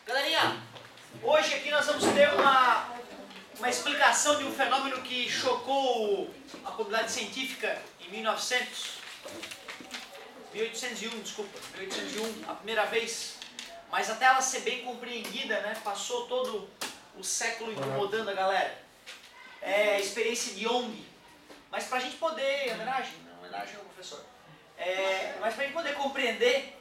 Galerinha, hoje aqui nós vamos ter uma explicação de um fenômeno que chocou a comunidade científica em 1801, a primeira vez. Mas até ela ser bem compreendida, né, passou todo o século incomodando a galera. É a experiência de Young. Mas para a gente poder, homenagem ao professor, mas para a gente poder compreender,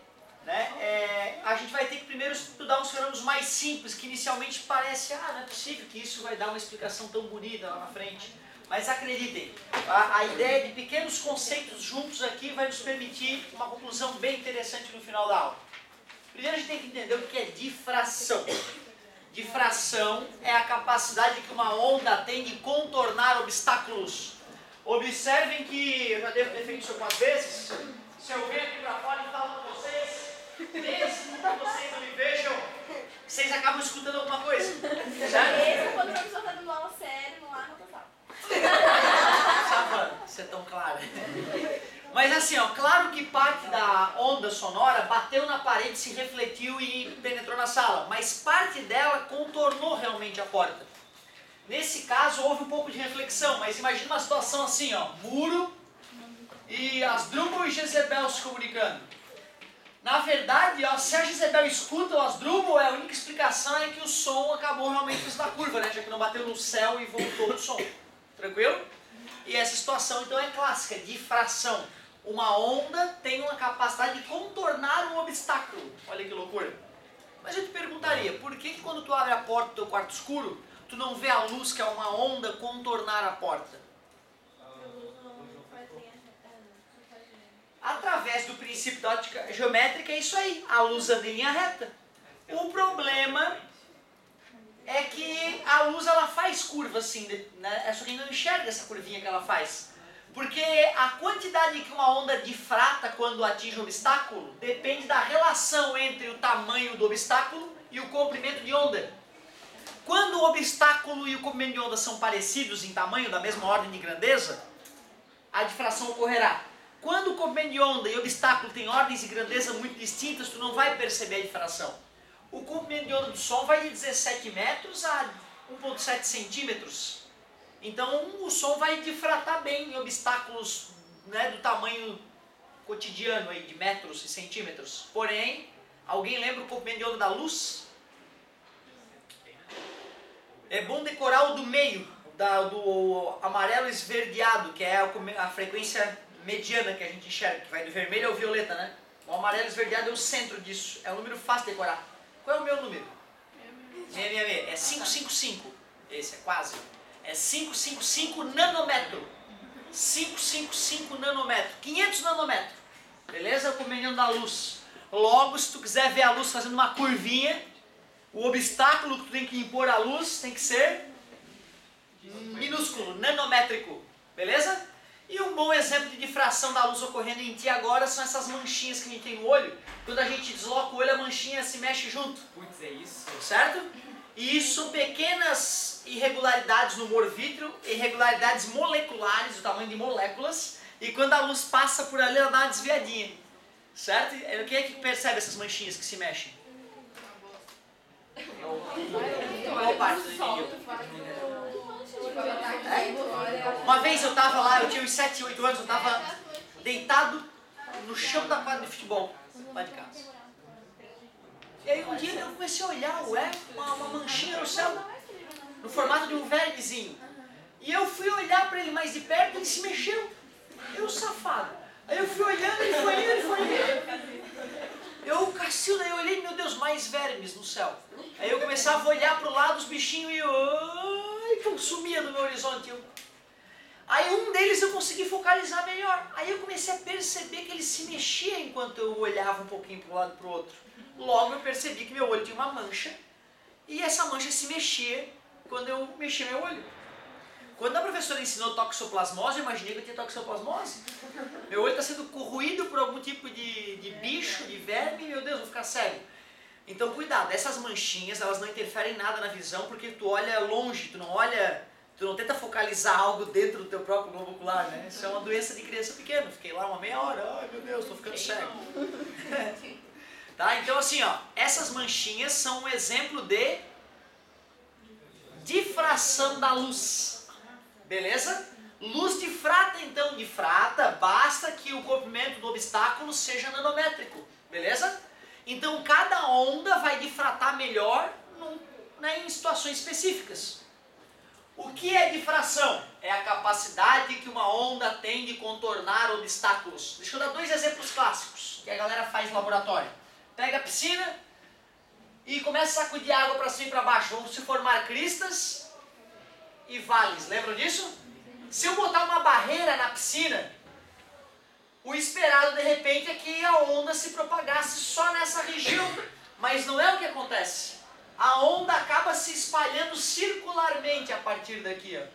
né, a gente vai ter que primeiro estudar uns fenômenos mais simples, que inicialmente parece, não é possível que isso vai dar uma explicação tão bonita lá na frente. Mas acreditem, a ideia de pequenos conceitos juntos aqui vai nos permitir uma conclusão bem interessante no final da aula. Primeiro a gente tem que entender o que é difração. Difração é a capacidade que uma onda tem de contornar obstáculos. Observem que, eu já devo ter feito isso algumas vezes, se eu venho aqui para fora e falo com vocês, mesmo que vocês não me vejam, vocês acabam escutando alguma coisa. Certo? Esse quando o professor está dando aula sério, não há notação. Sabe, você é tão claro. Mas assim, ó, claro que parte da onda sonora bateu na parede, se refletiu e penetrou na sala, mas parte dela contornou realmente a porta. Nesse caso houve um pouco de reflexão, mas imagina uma situação assim, ó, muro e Asdrubal e Jezebel se comunicando. Na verdade, ó, se a Jezebel escuta o Asdrubal, a única explicação é que o som acabou realmente fazendo a curva, né, já que não bateu no céu e voltou o som. Tranquilo? E essa situação então é clássica, difração. Uma onda tem uma capacidade de contornar um obstáculo. Olha que loucura. Mas eu te perguntaria, por que quando tu abre a porta do teu quarto escuro, tu não vê a luz, que é uma onda, contornar a porta? Através do princípio da ótica geométrica é isso aí, a luz anda em linha reta. O problema é que a luz ela faz curva assim, né? Só que a gente não enxerga essa curvinha que ela faz. Porque a quantidade que uma onda difrata quando atinge um obstáculo depende da relação entre o tamanho do obstáculo e o comprimento de onda. Quando o obstáculo e o comprimento de onda são parecidos em tamanho, da mesma ordem de grandeza, a difração ocorrerá. Quando o comprimento de onda e o obstáculo têm ordens de grandeza muito distintas, tu não vai perceber a difração. O comprimento de onda do som vai de 17 metros a 1,7 centímetros. Então o som vai difratar bem em obstáculos, né, do tamanho cotidiano aí, de metros e centímetros. Porém, alguém lembra o comprimento de onda da luz? É bom decorar o do meio, do amarelo esverdeado, que é a frequência mediana que a gente enxerga, que vai do vermelho ao violeta, né? O amarelo esverdeado é o centro disso, é um número fácil de decorar. Qual é o meu número? 666, é 555, esse é quase. É 555 nanômetro. 555 nanômetro. 500 nanômetros. Beleza? O comprimento da luz. Logo, se tu quiser ver a luz fazendo uma curvinha, o obstáculo que tu tem que impor à luz tem que ser minúsculo, nanométrico. Beleza? E um bom exemplo de difração da luz ocorrendo em ti agora são essas manchinhas que a gente tem no olho. Quando a gente desloca o olho, a manchinha se mexe junto. Putz, é isso? Certo? E isso são pequenas irregularidades no humor vítreo, irregularidades moleculares, do tamanho de moléculas, e quando a luz passa por ali, ela dá uma desviadinha. Certo? Quem é que percebe essas manchinhas que se mexem? Qual parte do inimigo? Uma vez eu estava lá, eu tinha uns 7, 8 anos, eu estava deitado no chão da quadra de futebol, lá de casa. E aí um dia eu comecei a olhar, uma manchinha no céu, no formato de um vermezinho. E eu fui olhar para ele mais de perto e ele se mexeu. Eu, safado. Aí eu fui olhando, ele foi indo. Eu, Cacilda, eu olhei, meu Deus, mais vermes no céu. Aí eu começava a olhar para o lado, os bichinhos, e eu sumia do meu horizonte. Aí um deles eu consegui focalizar melhor. Aí eu comecei a perceber que ele se mexia enquanto eu olhava um pouquinho para um lado e para o outro. Logo eu percebi que meu olho tinha uma mancha, e essa mancha se mexia quando eu mexia meu olho. Quando a professora ensinou toxoplasmose, eu imaginei que eu tinha toxoplasmose. Meu olho está sendo corroído por algum tipo de bicho, de verme, meu Deus, vou ficar cego. Então cuidado, essas manchinhas, elas não interferem nada na visão, porque tu olha longe, tu não tenta focalizar algo dentro do teu próprio globo ocular, né? Isso é uma doença de criança pequena. Fiquei lá uma meia hora, ai meu Deus, estou ficando cego. Então assim, ó, essas manchinhas são um exemplo de difração da luz. Beleza? Luz difrata, então, difrata, basta que o comprimento do obstáculo seja nanométrico. Beleza? Então cada onda vai difratar melhor em situações específicas. O que é difração? É a capacidade que uma onda tem de contornar obstáculos. Deixa eu dar dois exemplos clássicos que a galera faz no laboratório. Pega a piscina e começa a sacudir água para cima e para baixo. Vão se formar cristas e vales. Lembram disso? Se eu botar uma barreira na piscina, o esperado de repente é que a onda se propagasse só nessa região. Mas não é o que acontece. A onda acaba se espalhando circularmente a partir daqui, ó.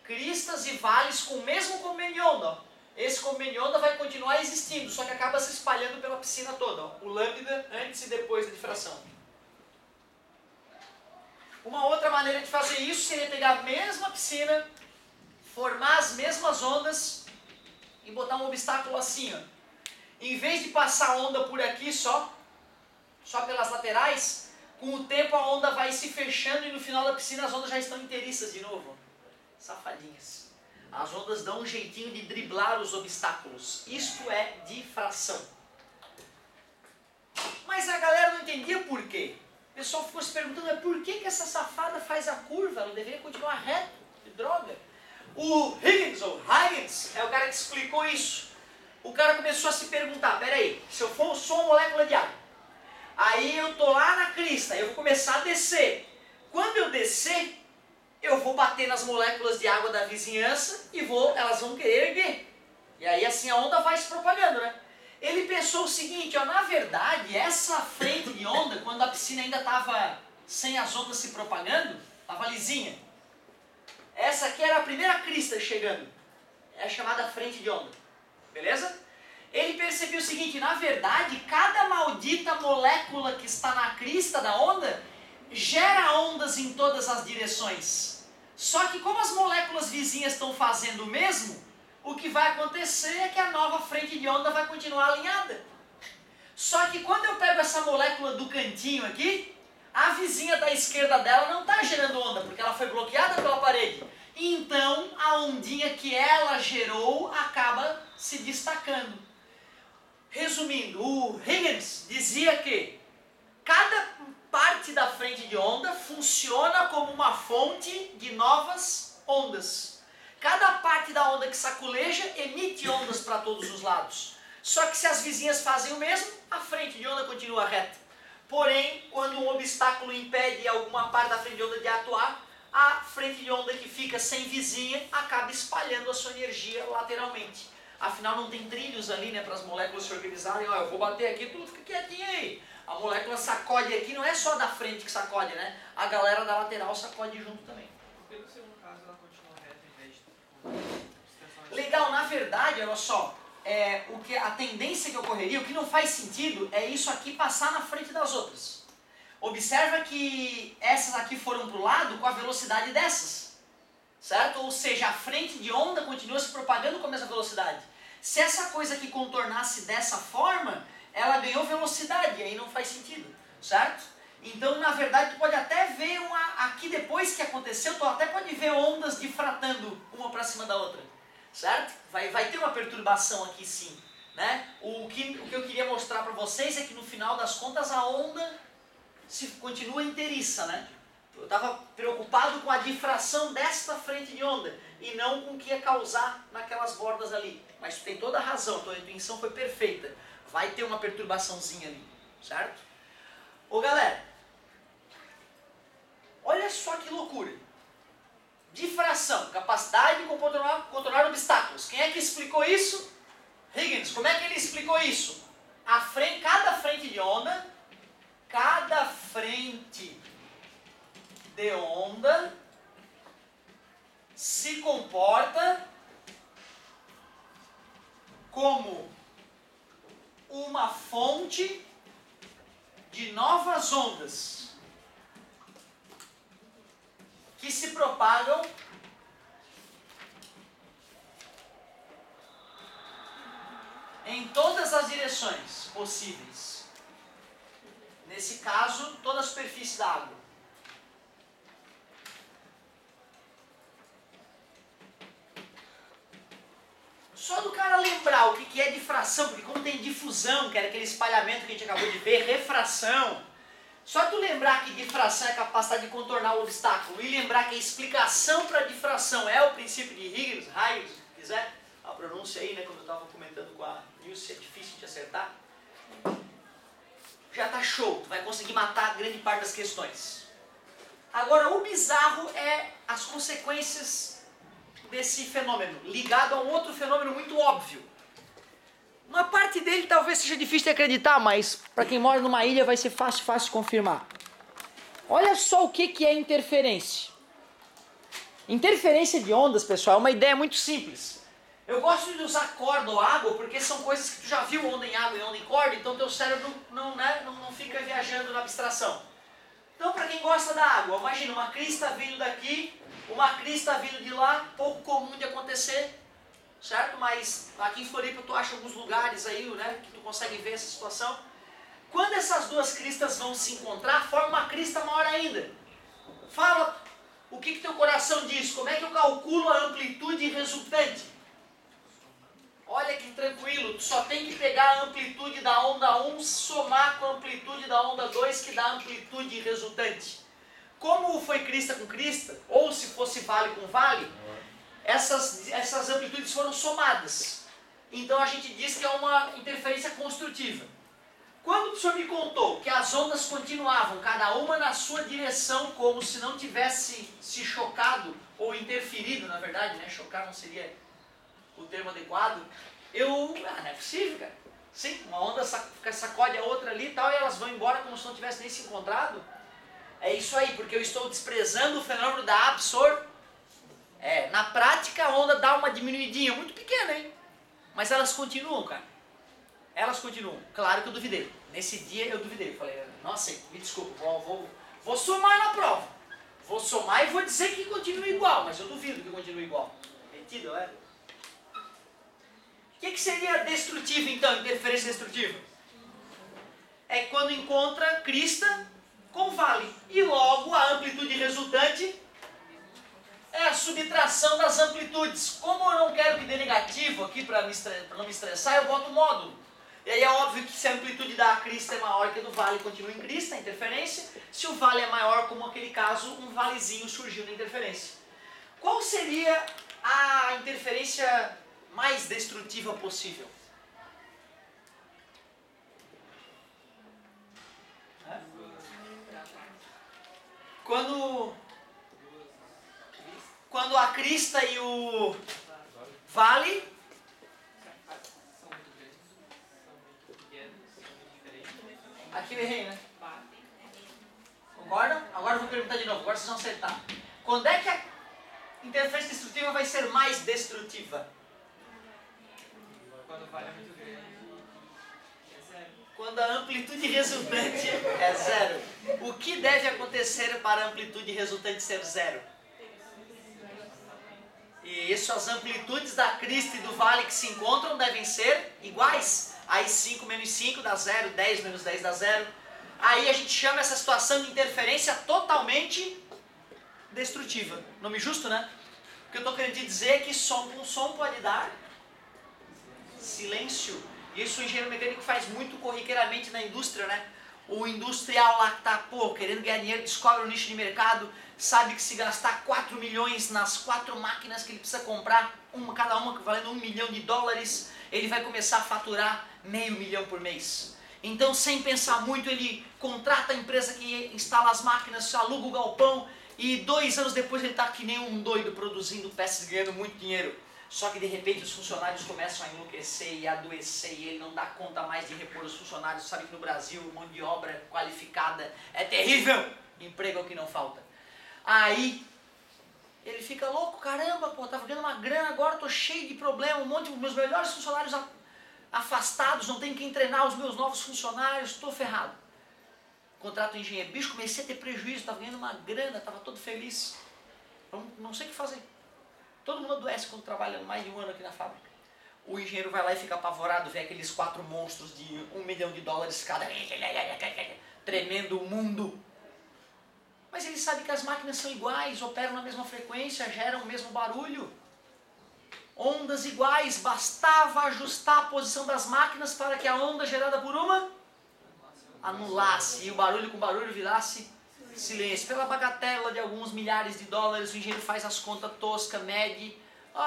Cristas e vales com o mesmo comprimento de onda, ó. Esse comprimento de onda vai continuar existindo, só que acaba se espalhando pela piscina toda, ó. O lambda antes e depois da difração. Uma outra maneira de fazer isso seria pegar a mesma piscina, formar as mesmas ondas e botar um obstáculo assim, ó. Em vez de passar a onda por aqui só pelas laterais, com o tempo a onda vai se fechando e no final da piscina as ondas já estão inteiriças de novo. Safadinhas. As ondas dão um jeitinho de driblar os obstáculos. Isto é difração. Mas a galera não entendia por quê. O pessoal ficou se perguntando, por que essa safada faz a curva? Ela deveria continuar reto. Que droga. O Huygens é o cara que explicou isso. O cara começou a se perguntar, peraí, se eu sou uma molécula de água, aí eu tô lá na crista, eu vou começar a descer. Quando eu descer, eu vou bater nas moléculas de água da vizinhança e elas vão querer erguer. E aí assim a onda vai se propagando, né? Ele pensou o seguinte, ó, na verdade, essa frente de onda, quando a piscina ainda estava sem as ondas se propagando, estava lisinha. Essa aqui era a primeira crista chegando. É a chamada frente de onda. Beleza? Ele percebeu o seguinte, na verdade, cada maldita molécula que está na crista da onda gera ondas em todas as direções. Só que como as moléculas vizinhas estão fazendo o mesmo, o que vai acontecer é que a nova frente de onda vai continuar alinhada. Só que quando eu pego essa molécula do cantinho aqui, a vizinha da esquerda dela não está gerando onda, porque ela foi bloqueada pela parede. Então a ondinha que ela gerou acaba se destacando. Resumindo, o Huygens dizia que cada parte da frente de onda funciona como uma fonte de novas ondas. Cada parte da onda que saculeja emite ondas para todos os lados. Só que se as vizinhas fazem o mesmo, a frente de onda continua reta. Porém, quando um obstáculo impede alguma parte da frente de onda de atuar, a frente de onda que fica sem vizinha acaba espalhando a sua energia lateralmente. Afinal, não tem trilhos ali, né, para as moléculas se organizarem. Ó, eu vou bater aqui, tu fica quietinho aí. A molécula sacode aqui, não é só da frente que sacode, né? A galera da lateral sacode junto também. Por que no segundo caso ela continua reta em vez de... Legal, na verdade, olha só, a tendência que ocorreria, o que não faz sentido é isso aqui passar na frente das outras. Observa que essas aqui foram para o lado com a velocidade dessas. Certo? Ou seja, a frente de onda continua se propagando com a mesma velocidade. Se essa coisa aqui contornasse dessa forma, ela ganhou velocidade, e aí não faz sentido, certo? Então, na verdade, tu pode até ver aqui depois que aconteceu, tu até pode ver ondas difratando uma para cima da outra, certo? Vai ter uma perturbação aqui sim, né? O que eu queria mostrar para vocês é que no final das contas a onda continua inteiriça, né? Eu estava preocupado com a difração desta frente de onda e não com o que ia causar naquelas bordas ali. Mas tu tem toda a razão, tua intuição foi perfeita. Vai ter uma perturbaçãozinha ali, certo? Ô galera, olha só que loucura. Difração, capacidade de contornar obstáculos. Quem é que explicou isso? Huygens. Como é que ele explicou isso? Cada frente de onda se comporta como uma fonte de novas ondas que se propagam em todas as direções possíveis. Nesse caso, toda a superfície da água. Só do cara lembrar o que é difração, porque como tem difusão, que era aquele espalhamento que a gente acabou de ver, refração, só tu lembrar que difração é a capacidade de contornar o obstáculo e lembrar que a explicação para a difração é o princípio de Huygens, se quiser, a pronúncia aí, né, quando eu estava comentando com a Nilce, é difícil de acertar, já tá show, tu vai conseguir matar grande parte das questões. Agora, o bizarro é as consequências desse fenômeno, ligado a um outro fenômeno muito óbvio. Uma parte dele talvez seja difícil de acreditar, mas para quem mora numa ilha vai ser fácil de confirmar. Olha só o que é interferência. Interferência de ondas, pessoal, é uma ideia muito simples. Eu gosto de usar corda ou água porque são coisas que tu já viu, onda em água e onda em corda, então teu cérebro não fica viajando na abstração. Então, para quem gosta da água, imagina uma crista vindo daqui, uma crista vindo de lá, pouco comum de acontecer, certo? Mas aqui em Floripa tu acha alguns lugares aí, né, que tu consegue ver essa situação. Quando essas duas cristas vão se encontrar, forma uma crista maior ainda. Fala o que teu coração diz, como é que eu calculo a amplitude resultante? Olha que tranquilo, tu só tem que pegar a amplitude da onda 1, somar com a amplitude da onda 2, que dá a amplitude resultante. Como foi crista com crista, ou se fosse vale com vale, essas amplitudes foram somadas. Então a gente diz que é uma interferência construtiva. Quando o professor me contou que as ondas continuavam, cada uma na sua direção, como se não tivesse se chocado, ou interferido, na verdade, né? Chocar não seria o termo adequado, não é possível, cara. Sim, uma onda sacode a outra ali e tal, e elas vão embora como se não tivessem nem se encontrado. É isso aí, porque eu estou desprezando o fenômeno da absorção. Na prática a onda dá uma diminuidinha, muito pequena, hein? Mas elas continuam, cara. Elas continuam. Claro que eu duvidei. Nesse dia eu duvidei. Eu falei, nossa, me desculpa, vou somar na prova. Vou somar e vou dizer que continua igual, mas eu duvido que continue igual. Entendido, é? O que seria destrutivo, então, interferência destrutiva? É quando encontra crista com vale. E logo a amplitude resultante é a subtração das amplitudes. Como eu não quero que dê negativo aqui para não me estressar, eu boto módulo. E aí é óbvio que se a amplitude da crista é maior que a do vale, continua em crista, interferência. Se o vale é maior, como aquele caso, um valezinho surgiu na interferência. Qual seria a interferência mais destrutiva possível? Quando a crista e o vale aqui eu errei, né? Concordam? Agora eu vou perguntar de novo, agora vocês vão acertar. Quando é que a interferência destrutiva vai ser mais destrutiva? Quando vale é muito grande. É zero. Quando a amplitude resultante é zero. O que deve acontecer para a amplitude resultante ser zero? E isso, as amplitudes da crista e do vale que se encontram devem ser iguais. Aí 5 menos 5 dá 0, 10 menos 10 dá 0. Aí a gente chama essa situação de interferência totalmente destrutiva. Nome justo, né? O que eu estou querendo te dizer é que som com som pode dar silêncio. Isso o engenheiro mecânico faz muito corriqueiramente na indústria, né? O industrial lá que está, querendo ganhar dinheiro, descobre um nicho de mercado, sabe que se gastar 4 milhões nas 4 máquinas que ele precisa comprar, cada uma valendo $1 milhão, ele vai começar a faturar $500 mil por mês. Então, sem pensar muito, ele contrata a empresa que instala as máquinas, aluga o galpão, e 2 anos depois ele está que nem um doido produzindo peças, ganhando muito dinheiro. Só que de repente os funcionários começam a enlouquecer e adoecer e ele não dá conta mais de repor os funcionários. Sabe que no Brasil mão de obra qualificada é terrível, emprego é o que não falta. Aí ele fica louco, caramba, tava ganhando uma grana, agora tô cheio de problema, um monte de meus melhores funcionários afastados, não tenho quem treinar os meus novos funcionários, tô ferrado. Contrato o engenheiro, bicho, comecei a ter prejuízo, tava ganhando uma grana, tava todo feliz, não sei o que fazer. Todo mundo adoece quando trabalha mais de 1 ano aqui na fábrica. O engenheiro vai lá e fica apavorado, vê aqueles 4 monstros de $1 milhão cada. tremendo mundo. Mas ele sabe que as máquinas são iguais, operam na mesma frequência, geram o mesmo barulho. Ondas iguais, bastava ajustar a posição das máquinas para que a onda gerada por uma anulasse e o barulho com barulho virasse silêncio. Pela bagatela de alguns milhares de dólares, o engenheiro faz as contas toscas, mede,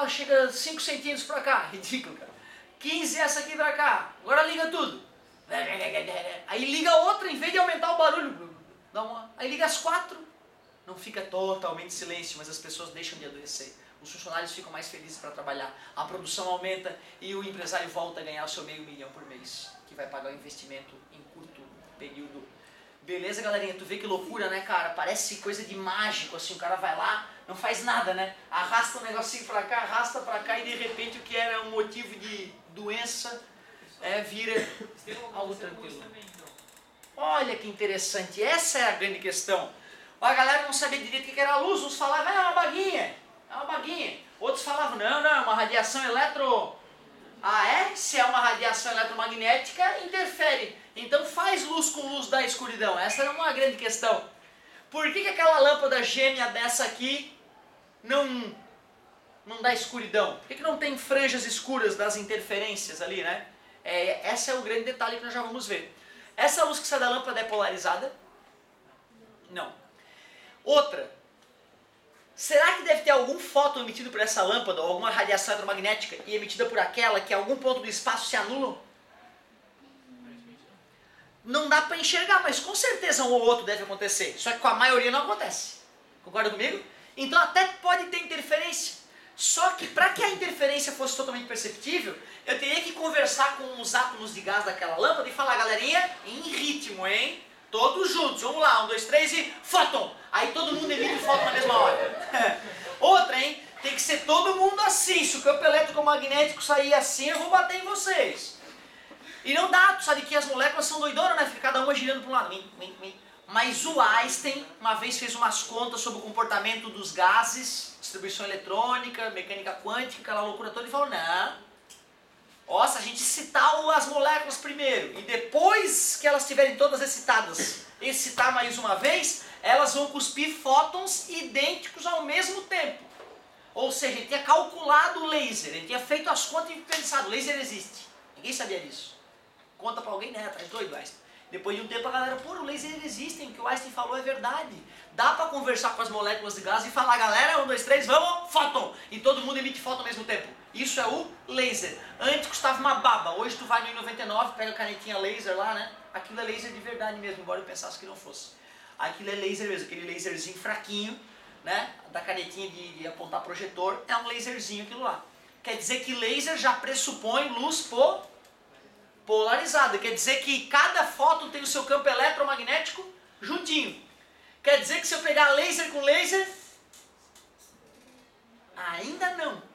chega 5 centímetros para cá, ridículo, cara. 15 essa aqui para cá, agora liga tudo. Aí liga outra, em vez de aumentar o barulho, aí liga as 4, não fica totalmente silêncio, mas as pessoas deixam de adoecer. Os funcionários ficam mais felizes para trabalhar, a produção aumenta e o empresário volta a ganhar o seu $500 mil por mês, que vai pagar o investimento em curto período. Beleza, galerinha? Tu vê que loucura, né, cara? Parece coisa de mágico, assim, o cara vai lá, não faz nada, né? Arrasta um negocinho pra cá, arrasta pra cá e de repente o que era um motivo de doença vira algo tranquilo. Olha que interessante, essa é a grande questão. A galera não sabia direito o que era a luz, uns falavam, é uma baguinha. É uma baguinha. Outros falavam, não, é uma radiação Se é uma radiação eletromagnética, interfere. Então faz luz com luz da escuridão. Essa era uma grande questão. Por que aquela lâmpada gêmea dessa aqui não dá escuridão? Por que não tem franjas escuras das interferências ali, né? Esse é o grande detalhe que nós já vamos ver. Essa luz que sai da lâmpada é polarizada? Não. Outra. Será que deve ter algum fóton emitido por essa lâmpada, ou alguma radiação eletromagnética, e emitida por aquela, que em algum ponto do espaço se anulam? Não dá para enxergar, mas com certeza um ou outro deve acontecer. Só que com a maioria não acontece. Concorda comigo? Então até pode ter interferência. Só que para que a interferência fosse totalmente perceptível, eu teria que conversar com os átomos de gás daquela lâmpada e falar, galerinha, em ritmo, hein? Todos juntos, vamos lá, 1, 2, 3 e fóton! Aí todo mundo emite o fóton na mesma hora. Outra, hein? Tem que ser todo mundo assim. Se o campo eletromagnético sair assim, eu vou bater em vocês. E não dá, tu sabe que as moléculas são doidonas, né? Fica cada uma girando para um lado. Mas o Einstein uma vez fez umas contas sobre o comportamento dos gases, distribuição eletrônica, mecânica quântica, aquela loucura toda, e falou, não. Se a gente excitar as moléculas primeiro, e depois que elas estiverem todas excitadas, excitar mais uma vez, elas vão cuspir fótons idênticos ao mesmo tempo. Ou seja, ele tinha calculado o laser, ele tinha feito as contas e pensado, o laser existe. Ninguém sabia disso. Conta pra alguém, né? Tá doido, Einstein. Depois de um tempo a galera, o laser existe, o que o Einstein falou é verdade. Dá pra conversar com as moléculas de gás e falar, galera, 1, 2, 3, vamos, fóton! E todo mundo emite fóton ao mesmo tempo. Isso é o laser. Antes custava uma baba, hoje tu vai no I99, pega a canetinha laser lá, né? Aquilo é laser de verdade mesmo, embora eu pensasse que não fosse. Aquilo é laser mesmo, aquele laserzinho fraquinho, né? Da canetinha de apontar projetor, é um laserzinho aquilo lá. Quer dizer que laser já pressupõe luz polarizada. Quer dizer que cada fóton tem o seu campo eletromagnético juntinho. Quer dizer que se eu pegar laser com laser, ainda não.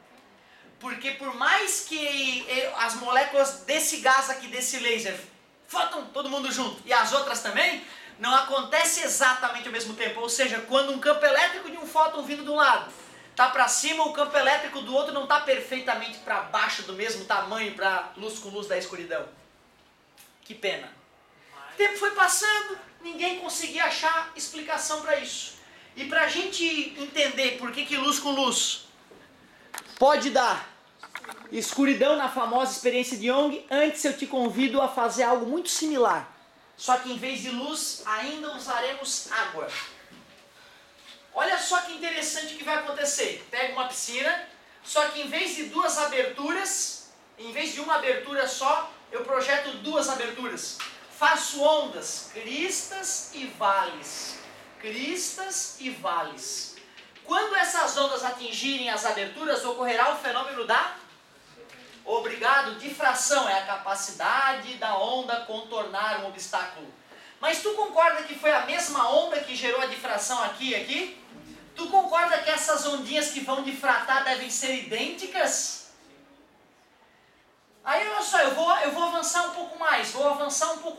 Porque por mais que as moléculas desse gás aqui, desse laser, fóton, todo mundo junto, e as outras também, não acontece exatamente ao mesmo tempo. Ou seja, quando um campo elétrico de um fóton vindo de um lado está para cima, o campo elétrico do outro não está perfeitamente para baixo do mesmo tamanho para luz com luz da escuridão. Que pena. O tempo foi passando, ninguém conseguia achar explicação para isso. E para a gente entender por que luz com luz pode dar escuridão na famosa experiência de Young, antes eu te convido a fazer algo muito similar. Só que em vez de luz, ainda usaremos água. Olha só que interessante o que vai acontecer. Pega uma piscina, só que em vez de 2 aberturas, em vez de uma abertura só, eu projeto 2 aberturas. Faço ondas, cristas e vales. Cristas e vales. Quando essas ondas atingirem as aberturas, ocorrerá o fenômeno da... Obrigado, difração é a capacidade da onda contornar um obstáculo. Mas tu concorda que foi a mesma onda que gerou a difração aqui e aqui? Tu concorda que essas ondinhas que vão difratar devem ser idênticas? Aí olha só, eu vou avançar um pouco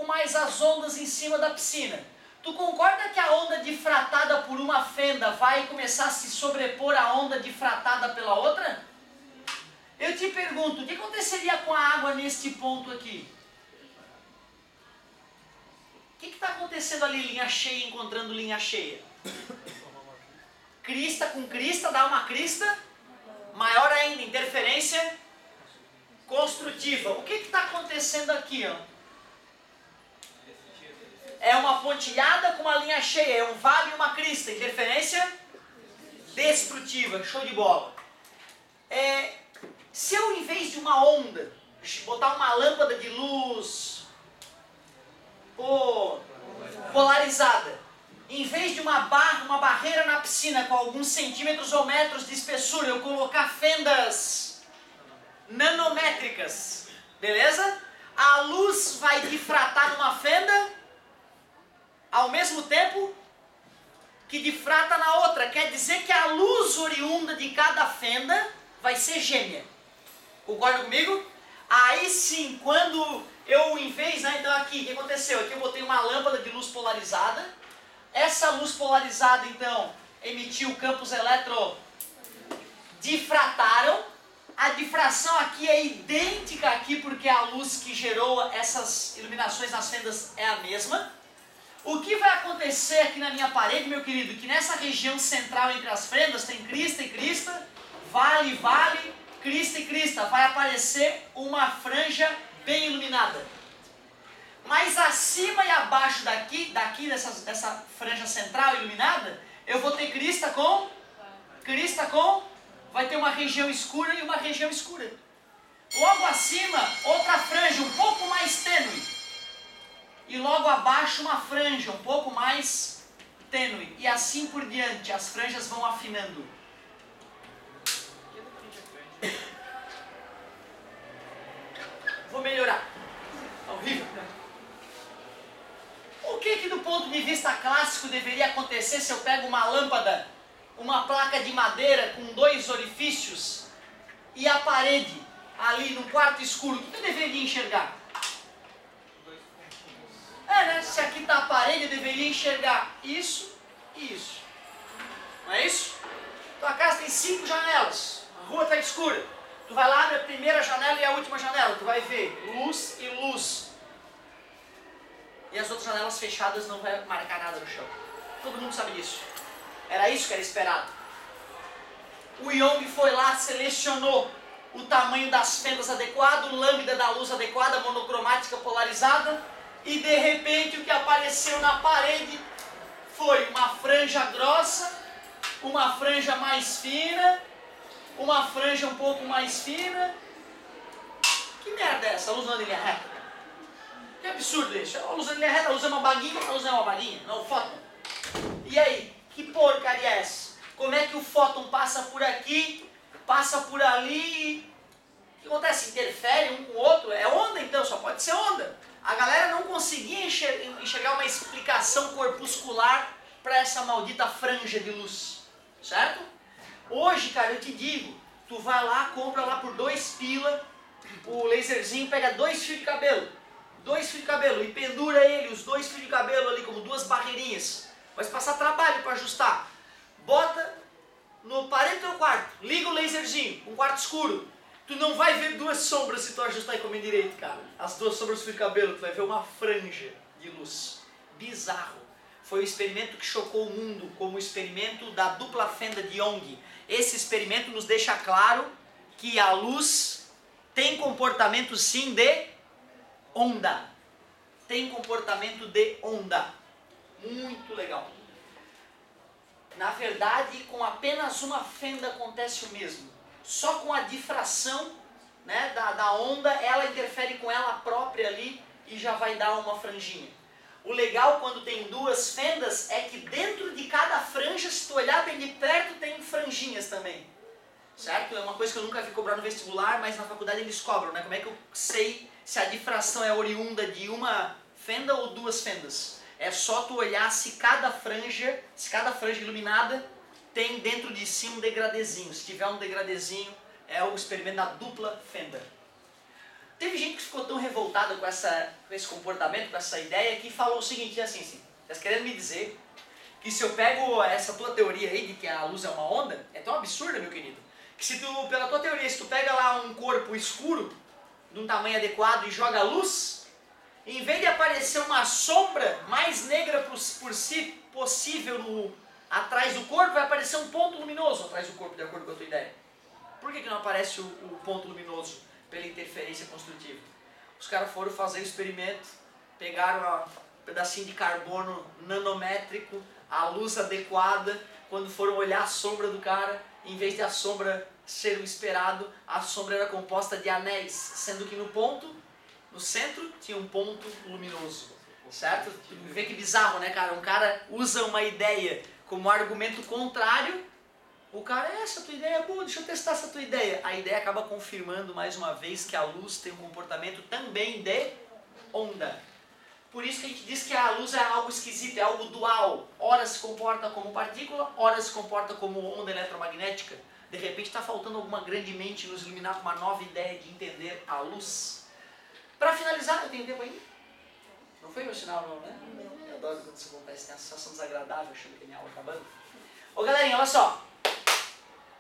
mais, as ondas em cima da piscina. Tu concorda que a onda difratada por uma fenda vai começar a se sobrepor à onda difratada pela outra? Eu te pergunto, o que aconteceria com a água neste ponto aqui? O que está acontecendo? acontecendo ali, linha cheia encontrando linha cheia? Crista com crista dá uma crista, maior ainda, interferência construtiva. O que está acontecendo aqui? Ó? É uma pontilhada com uma linha cheia, é um vale e uma crista, interferência destrutiva, show de bola. Se eu, em vez de uma onda, botar uma lâmpada de luz polarizada, em vez de uma barreira na piscina com alguns centímetros ou metros de espessura, eu colocar fendas nanométricas, beleza? A luz vai difratar numa fenda ao mesmo tempo que difrata na outra. Quer dizer que a luz oriunda de cada fenda vai ser gêmea. Concorda comigo? Aí sim, quando eu, em vez, né, então aqui, o que aconteceu? Aqui eu botei uma lâmpada de luz polarizada. Essa luz polarizada, então, emitiu campos eletrodifrataram. A difração aqui é idêntica aqui, porque a luz que gerou essas iluminações nas fendas é a mesma. O que vai acontecer aqui na minha parede, meu querido, que nessa região central entre as fendas tem crista e crista, vale e vale, crista e crista, vai aparecer uma franja bem iluminada. Mas acima e abaixo daqui dessa franja central iluminada, eu vou ter crista com, vai ter uma região escura e uma região escura. Logo acima, outra franja um pouco mais tênue. E logo abaixo uma franja um pouco mais tênue. E assim por diante, as franjas vão afinando. Vou melhorar. Tá horrível. O que do ponto de vista clássico deveria acontecer se eu pego uma lâmpada, uma placa de madeira com 2 orifícios e a parede ali no quarto escuro? O que eu deveria enxergar? Né? Se aqui está a parede, eu deveria enxergar isso e isso. Não é isso? Tua casa tem 5 janelas, a rua está escura. Tu vai lá, abre a primeira janela e a última janela. Tu vai ver luz e luz. E as outras janelas fechadas não vai marcar nada no chão. Todo mundo sabe disso. Era isso que era esperado. O Young foi lá, selecionou o tamanho das fendas adequado, lâmpada da luz adequada, monocromática polarizada. E de repente o que apareceu na parede foi uma franja grossa, uma franja mais fina, uma franja um pouco mais fina. Que merda é essa? A luz não é linha reta. Que absurdo isso. A luz é linha reta, a luz é uma baguinha, a luz não é uma baguinha, não, o fóton. E aí, que porcaria é essa? Como é que o fóton passa por aqui, passa por ali? O que acontece? Interfere um com o outro? É onda então, só pode ser onda. A galera não conseguia enxergar uma explicação corpuscular para essa maldita franja de luz. Certo? Hoje, cara, eu te digo, tu vai lá, compra lá por 2 pila, o laserzinho pega 2 fios de cabelo. 2 fios de cabelo e pendura ele, os 2 fios de cabelo ali como 2 barreirinhas. Vai passar trabalho para ajustar. Bota no parede do teu quarto, liga o laserzinho, um quarto escuro. Tu não vai ver 2 sombras se tu ajustar e comer direito, cara. As 2 sombras do fio de cabelo, tu vai ver uma franja de luz. Bizarro. Foi o experimento que chocou o mundo, como o experimento da dupla fenda de Young. Esse experimento nos deixa claro que a luz tem comportamento sim de onda. Tem comportamento de onda. Muito legal. Na verdade, com apenas uma fenda acontece o mesmo. Só com a difração, né, da onda, ela interfere com ela própria ali e já vai dar uma franjinha. O legal quando tem 2 fendas é que dentro de cada franja, se tu olhar bem de perto, tem franjinhas também. Certo? É uma coisa que eu nunca vi cobrar no vestibular, mas na faculdade eles cobram, né? Como é que eu sei se a difração é oriunda de uma fenda ou 2 fendas? É só tu olhar se cada franja iluminada tem dentro de si um degradezinho. Se tiver um degradezinho, é o experimento da dupla fenda. Teve gente que ficou tão revoltada com esse comportamento, com essa ideia, que falou o seguinte, assim, estás querendo me dizer que se eu pego essa tua teoria aí de que a luz é uma onda, é tão absurda, meu querido, que se tu, pela tua teoria, se tu pega lá um corpo escuro, de um tamanho adequado e joga luz, em vez de aparecer uma sombra mais negra por si possível atrás do corpo, vai aparecer um ponto luminoso atrás do corpo, de acordo com a tua ideia. Por que não aparece o ponto luminoso? Pela interferência construtiva. Os caras foram fazer o experimento, pegaram um pedacinho de carbono nanométrico, a luz adequada, quando foram olhar a sombra do cara, em vez de a sombra ser o esperado, a sombra era composta de anéis, sendo que no centro, tinha um ponto luminoso. Certo? Tu vê que bizarro, né, cara? Um cara usa uma ideia como argumento contrário, o cara, essa tua ideia é boa, deixa eu testar essa tua ideia. A ideia acaba confirmando mais uma vez que a luz tem um comportamento também de onda. Por isso que a gente diz que a luz é algo esquisito, é algo dual. Ora se comporta como partícula, ora se comporta como onda eletromagnética. De repente está faltando alguma grande mente nos iluminar com uma nova ideia de entender a luz. Para finalizar, eu tenho tempo ainda? Não foi meu sinal não, né? Eu adoro quando isso acontece, tem uma sensação desagradável achando que a minha aula acabando. Ô galerinha, olha só.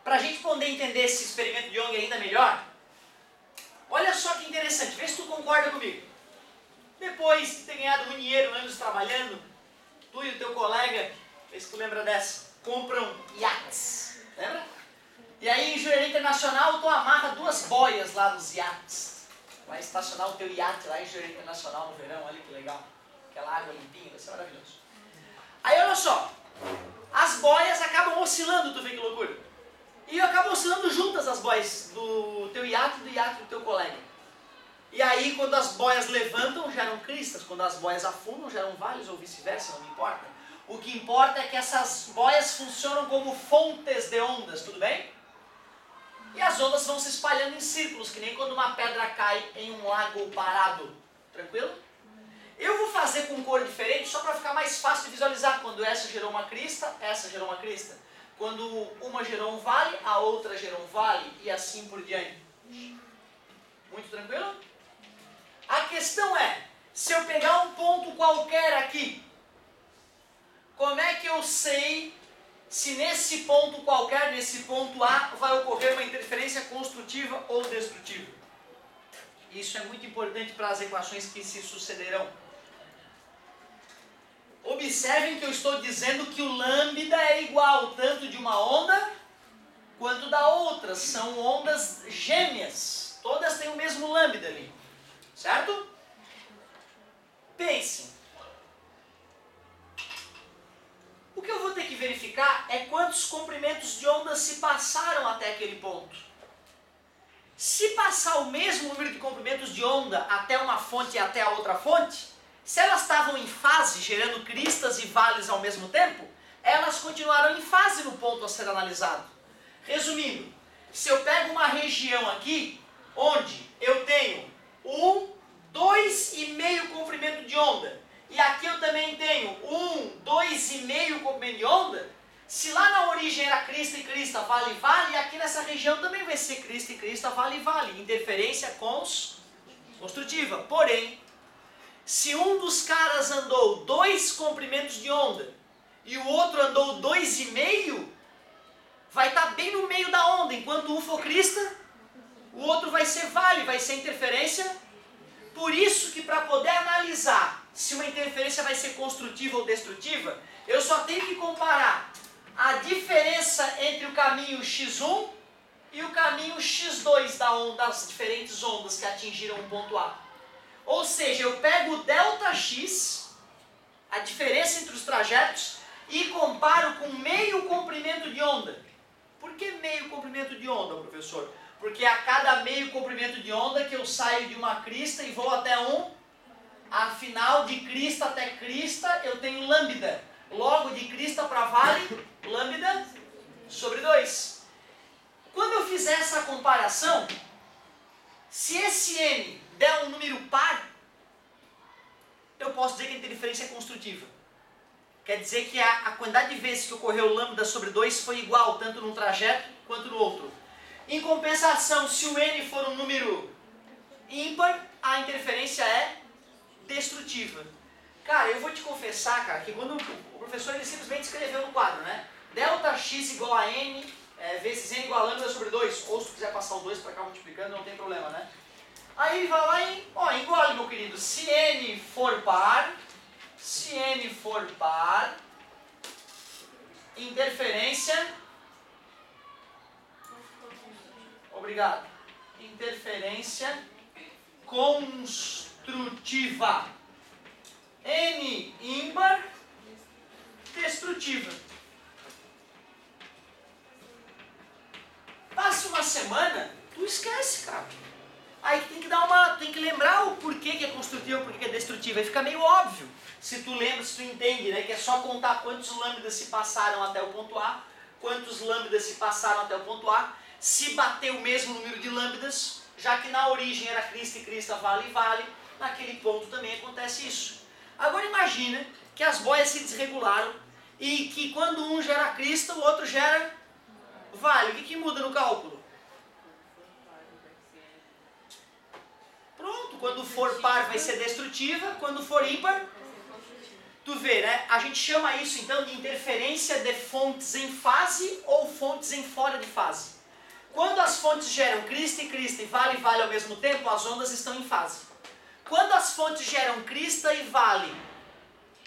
Para a gente poder entender esse experimento de Young ainda melhor, olha só que interessante, vê se tu concorda comigo. Depois de ter ganhado muito dinheiro, anos trabalhando, tu e o teu colega, vê se tu lembra dessa, compram iates, lembra? E aí em Jurerê Internacional tu amarra 2 boias lá nos iates. Vai estacionar o teu iate lá em Jurerê Internacional no verão, olha que legal. Aquela água limpinha, vai ser maravilhoso. Aí olha só, as boias acabam oscilando, tu vê que loucura. E acabam oscilando juntas as boias do teu iate e do iate do teu colega. E aí quando as boias levantam, geram cristas. Quando as boias afundam, geram vales ou vice-versa, não me importa. O que importa é que essas boias funcionam como fontes de ondas, tudo bem? E as ondas vão se espalhando em círculos, que nem quando uma pedra cai em um lago parado. Tranquilo? Eu vou fazer com cor diferente só para ficar mais fácil de visualizar. Quando essa gerou uma crista, essa gerou uma crista. Quando uma gerou um vale, a outra gerou um vale e assim por diante. Muito tranquilo? A questão é, se eu pegar um ponto qualquer aqui, como é que eu sei se nesse ponto qualquer, nesse ponto A, vai ocorrer uma interferência construtiva ou destrutiva? Isso é muito importante para as equações que se sucederão. Observem que eu estou dizendo que o lambda é igual tanto de uma onda quanto da outra. São ondas gêmeas. Todas têm o mesmo lambda ali. Certo? Pensem. O que eu vou ter que verificar é quantos comprimentos de onda se passaram até aquele ponto. Se passar o mesmo número de comprimentos de onda até uma fonte e até a outra fonte, se elas estavam em fase, gerando cristas e vales ao mesmo tempo, elas continuaram em fase no ponto a ser analisado. Resumindo, se eu pego uma região aqui, onde eu tenho 2,5 comprimento de onda, e aqui eu também tenho 2,5 comprimento de onda, se lá na origem era crista e crista, vale e vale, aqui nessa região também vai ser crista e crista, vale e vale. Interferência construtiva. Porém, se um dos caras andou 2 comprimentos de onda e o outro andou 2,5, vai estar bem no meio da onda. Enquanto um for crista, o outro vai ser vale, vai ser interferência. Por isso que para poder analisar se uma interferência vai ser construtiva ou destrutiva, eu só tenho que comparar a diferença entre o caminho x1 e o caminho x2 das diferentes ondas que atingiram um ponto A. Ou seja, eu pego o ΔX, a diferença entre os trajetos, e comparo com meio comprimento de onda. Por que meio comprimento de onda, professor? Porque a cada meio comprimento de onda que eu saio de uma crista e vou até afinal de crista até crista eu tenho lambda. Logo de crista para vale, lambda sobre 2. Quando eu fizer essa comparação, se esse n der um número par, eu posso dizer que a interferência é construtiva. Quer dizer que a quantidade de vezes que ocorreu lambda sobre 2 foi igual, tanto num trajeto quanto no outro. Em compensação, se o n for um número ímpar, a interferência é destrutiva. Cara, eu vou te confessar, cara, que quando o professor ele simplesmente escreveu no quadro, né? ΔX igual a n vezes n igual a lambda sobre 2. Ou se tu quiser passar o 2 para cá multiplicando, não tem problema, né? Aí ele vai lá e, ó, engole, meu querido. Se N for par, interferência, obrigado, interferência construtiva. N ímpar, destrutiva. Passa uma semana, tu esquece, cara. Aí tem que lembrar o porquê que é construtiva, o porquê que é destrutiva. Aí fica meio óbvio. Se tu lembra, se tu entende, né? Que é só contar quantos lambdas se passaram até o ponto A, quantos lambdas se passaram até o ponto A, se bater o mesmo número de lambdas, já que na origem era crista e crista, vale e vale, naquele ponto também acontece isso. Agora imagina que as boias se desregularam e que quando um gera crista, o outro gera vale. O que muda no cálculo? Pronto, quando for par vai ser destrutiva, quando for ímpar, tu vê, né? A gente chama isso então de interferência de fontes em fase ou fontes em fora de fase. Quando as fontes geram crista e vale e vale ao mesmo tempo, as ondas estão em fase. Quando as fontes geram crista e vale,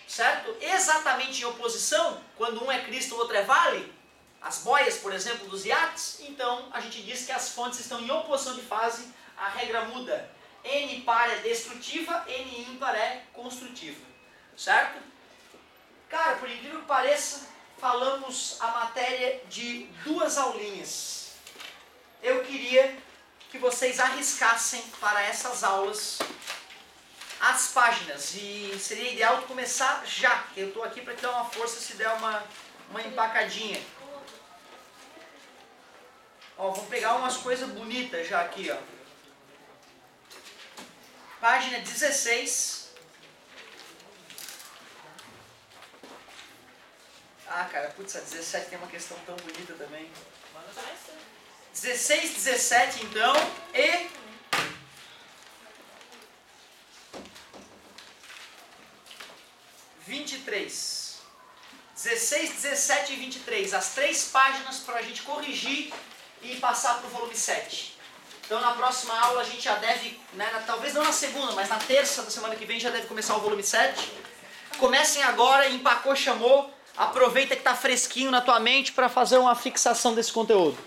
certo? Exatamente em oposição, quando um é crista e o outro é vale, as boias, por exemplo, dos iates, então a gente diz que as fontes estão em oposição de fase, a regra muda. N par é destrutiva, N ímpar é construtiva, certo? Cara, por incrível que pareça, falamos a matéria de 2 aulinhas. Eu queria que vocês arriscassem para essas aulas as páginas, e seria ideal começar já, que eu estou aqui para te dar uma força se der uma empacadinha. Ó, vamos pegar umas coisas bonitas já aqui, ó. Página 16. Ah, cara, putz, a 17 tem uma questão tão bonita também. 16, 17 então, e 23. 16, 17 e 23. As 3 páginas para a gente corrigir e passar para o volume 7. Então na próxima aula a gente já deve, né, talvez não na segunda, mas na terça da semana que vem já deve começar o volume 7. Comecem agora, empacou, chamou, aproveita que está fresquinho na tua mente para fazer uma fixação desse conteúdo.